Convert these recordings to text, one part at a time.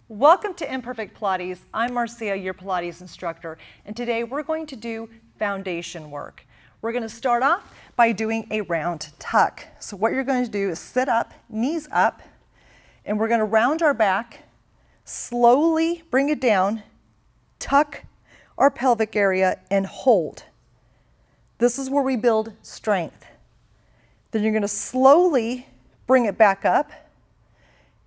Welcome to Imperfect Pilates. I'm Marcia, your Pilates instructor, and today we're going to do foundation work. We're going to start off by doing a round tuck. So what you're going to do is sit up, knees up, and we're going to round our back, slowly bring it down, tuck our pelvic area, and hold. This is where we build strength. Then you're going to slowly bring it back up.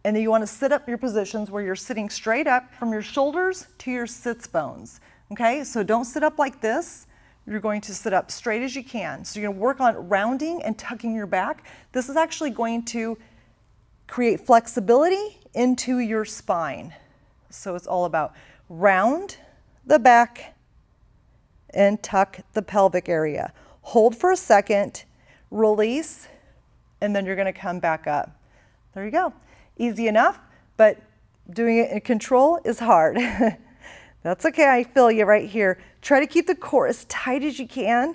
And then you want to sit up your positions where you're sitting straight up from your shoulders to your sits bones. Okay, so don't sit up like this. You're going to sit up straight as you can. So you're going to work on rounding and tucking your back. This is actually going to create flexibility into your spine. So it's all about round the back and tuck the pelvic area. Hold for a second, release, and then you're going to come back up. There you go. Easy enough, but doing it in control is hard. That's okay, I feel you right here. Try to keep the core as tight as you can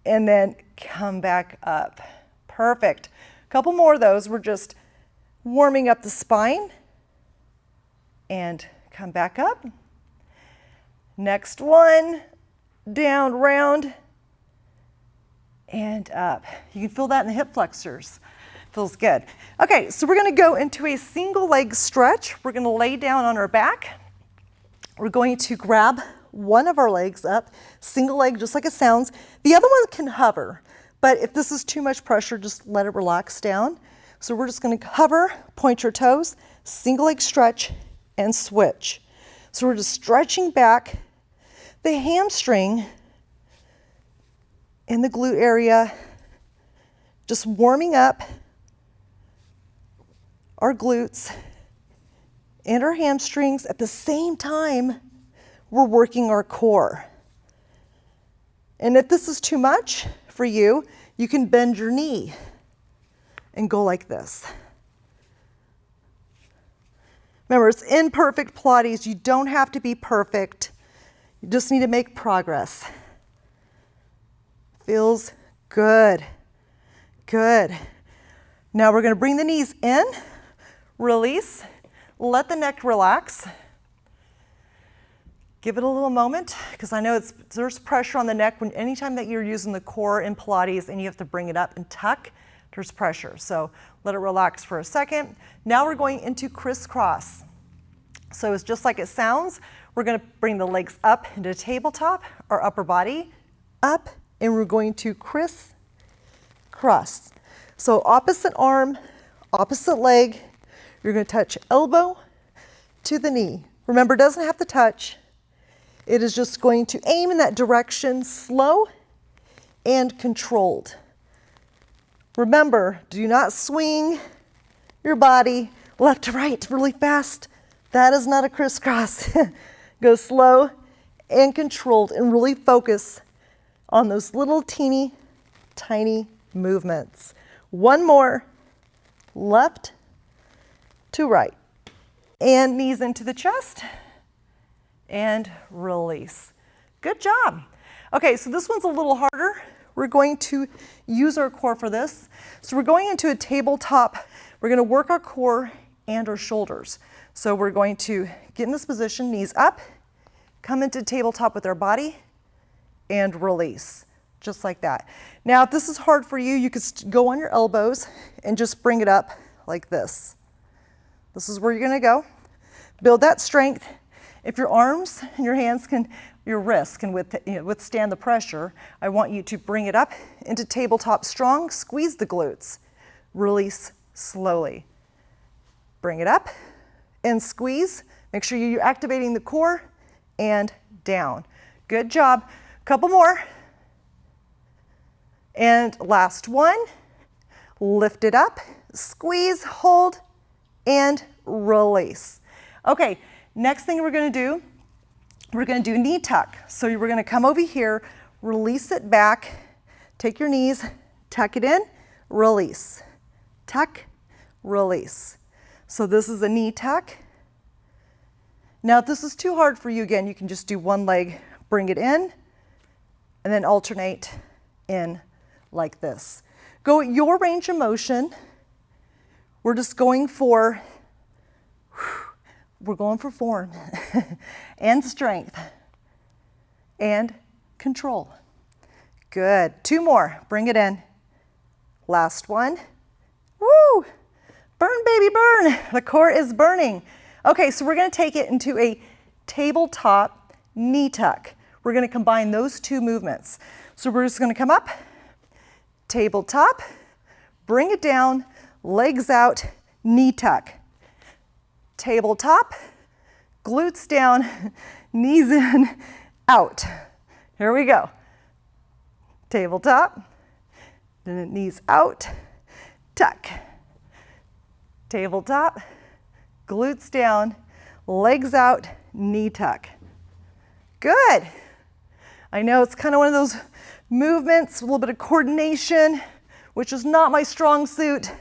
and then come back up. Perfect. A couple more of those. We're just warming up the spine and come back up. Next one, down, round, and up. You can feel that in the hip flexors. Feels good. Okay, so we're going to go into a single leg stretch. We're going to lay down on our back. We're going to grab one of our legs up, single leg, just like it sounds. The other one can hover, but if this is too much pressure, just let it relax down. So we're just going to hover, point your toes, single leg stretch, and switch. So we're just stretching back the hamstring in the glute area, just warming up our glutes and our hamstrings. At the same time, we're working our core. And if this is too much for you, you can bend your knee and go like this. Remember, it's imperfect Pilates. You don't have to be perfect. You just need to make progress. Feels good. Good. Now we're going to bring the knees in. Release, let the neck relax. Give it a little moment, because I know there's pressure on the neck when anytime that you're using the core in Pilates and you have to bring it up and tuck, there's pressure. So let it relax for a second. Now we're going into crisscross. So it's just like it sounds. We're going to bring the legs up into tabletop, our upper body up, and we're going to crisscross. So opposite arm, opposite leg. You're going to touch elbow to the knee. Remember, it doesn't have to touch. It is just going to aim in that direction, slow and controlled. Remember, do not swing your body left to right really fast. That is not a crisscross. Go slow and controlled and really focus on those little teeny tiny movements. One more, left to right, and knees into the chest, and release. Good job. Okay, so this one's a little harder. We're going to use our core for this. So we're going into a tabletop. We're going to work our core and our shoulders. So we're going to get in this position, knees up, come into tabletop with our body, and release, just like that. Now, if this is hard for you, you could go on your elbows and just bring it up like this. This is where you're going to go. Build that strength. If your arms and your hands your wrists can withstand the pressure, I want you to bring it up into tabletop strong. Squeeze the glutes. Release slowly. Bring it up and squeeze. Make sure you're activating the core and down. Good job. Couple more. And last one. Lift it up. Squeeze, hold, and release. Okay, next thing we're going to do knee tuck. So we're going to come over here, release it back, take your knees, tuck it in, release, tuck, release. So this is a knee tuck. Now if this is too hard for you, again, you can just do one leg, bring it in, and then alternate in like this. Go at your range of motion. We're just going for We're going for form and strength and control. Good. 2 more. Bring it in. Last one. Woo! Burn, baby, burn. The core is burning. Okay, so we're going to take it into a tabletop knee tuck. We're going to combine those 2 movements. So we're just going to come up, tabletop, bring it down, legs out, knee tuck. Tabletop, glutes down, knees in, out. Here we go. Tabletop, then knees out, tuck. Tabletop, glutes down, legs out, knee tuck. Good. I know it's kind of one of those movements, a little bit of coordination, which is not my strong suit.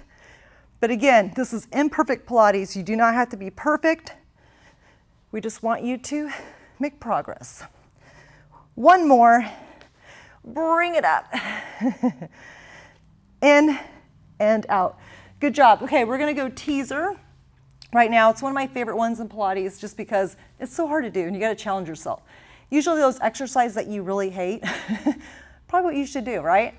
But again, this is imperfect Pilates. You do not have to be perfect. We just want you to make progress. 1 more. Bring it up. In and out. Good job. Okay, we're going to go teaser right now. It's one of my favorite ones in Pilates just because it's so hard to do and you got to challenge yourself. Usually those exercises that you really hate, probably what you should do, right?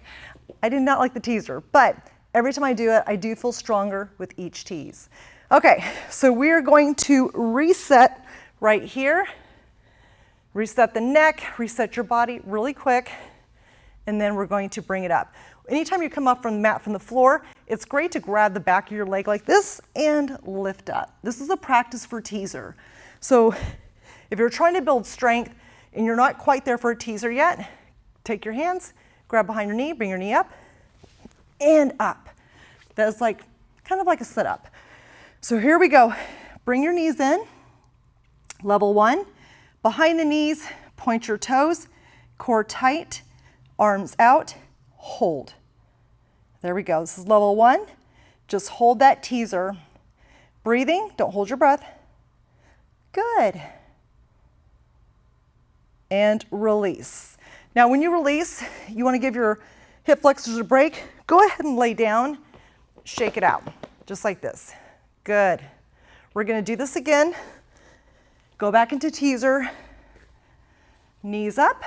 I did not like the teaser, but every time I do it, I do feel stronger with each tease. Okay, so we're going to reset right here. Reset the neck, reset your body really quick, and then we're going to bring it up. Anytime you come up from the mat, from the floor, it's great to grab the back of your leg like this and lift up. This is a practice for teaser. So if you're trying to build strength and you're not quite there for a teaser yet, take your hands, grab behind your knee, bring your knee up and up. That's like kind of like a sit-up. So here we go. Bring your knees in. Level 1. Behind the knees, point your toes, core tight, arms out, hold. There we go. This is level 1. Just hold that teaser. Breathing, don't hold your breath. Good. And release. Now when you release, you want to give your hip flexors a break. Go ahead and lay down, shake it out, just like this. Good. We're going to do this again. Go back into teaser. Knees up,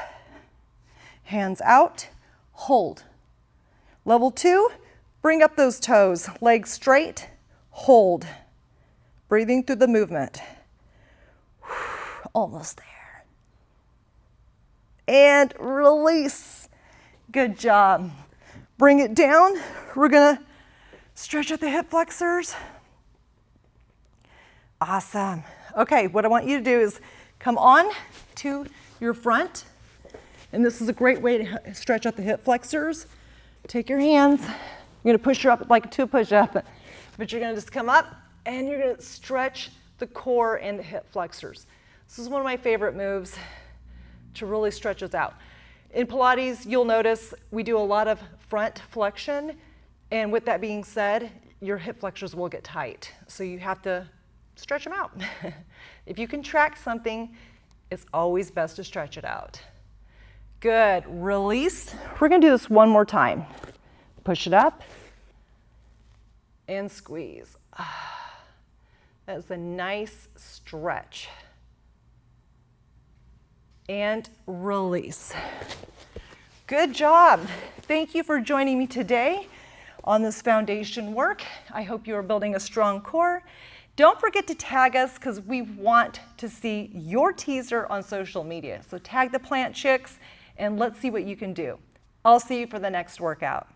hands out, hold. Level 2, bring up those toes, legs straight, hold. Breathing through the movement. Almost there. And release. Good job. Bring it down. We're gonna stretch out the hip flexors. Awesome. Okay, what I want you to do is come on to your front. And this is a great way to stretch out the hip flexors. Take your hands. You're gonna push her up like to a push-up, but you're gonna just come up and you're gonna stretch the core and the hip flexors. This is one of my favorite moves to really stretch us out. In Pilates, you'll notice we do a lot of front flexion, and with that being said, your hip flexors will get tight. So you have to stretch them out. If you contract something, it's always best to stretch it out. Good, release. We're gonna do this one more time. Push it up and squeeze. That's a nice stretch. And release. Good job. Thank you for joining me today on this foundation work. I hope you are building a strong core. Don't forget to tag us because we want to see your teaser on social media. So tag the Plant Chicks and let's see what you can do. I'll see you for the next workout.